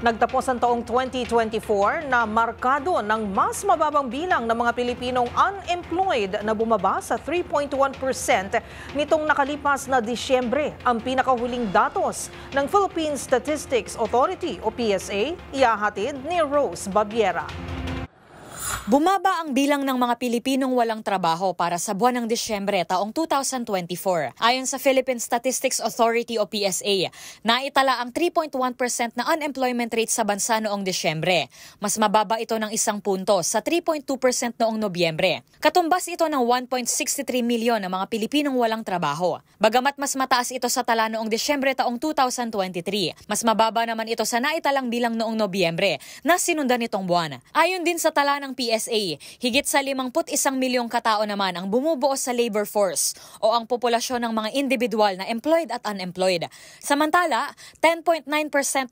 Nagtapos ang taong 2024 na markado ng mas mababang bilang ng mga Pilipinong unemployed na bumaba sa 3.1% nitong nakalipas na Disyembre. Ang pinakahuling datos ng Philippine Statistics Authority o PSA, ihahatid ni Rose Babiera. Bumaba ang bilang ng mga Pilipinong walang trabaho para sa buwan ng Disyembre taong 2024. Ayon sa Philippine Statistics Authority o PSA, naitala ang 3.1% na unemployment rate sa bansa noong Disyembre. Mas mababa ito ng 1 punto sa 3.2% noong Nobyembre. Katumbas ito ng 1.63 milyon na mga Pilipinong walang trabaho. Bagamat mas mataas ito sa tala noong Disyembre taong 2023, mas mababa naman ito sa naitalang bilang noong Nobyembre na sinundan nitong buwan. Ayon din sa tala ng PSA, higit sa 51 milyong katao naman ang bumubuo sa labor force o ang populasyon ng mga individual na employed at unemployed. Samantala, 10.9%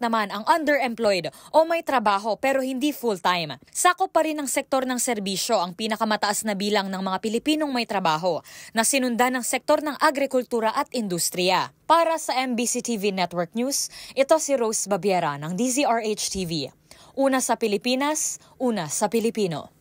naman ang underemployed o may trabaho pero hindi full-time. Sakop pa rin ng sektor ng serbisyo ang pinakamataas na bilang ng mga Pilipinong may trabaho na sinundan ng sektor ng agrikultura at industriya. Para sa MBC TV Network News, ito si Rose Babiera ng DZRH TV. Una sa Pilipinas, una sa Pilipino.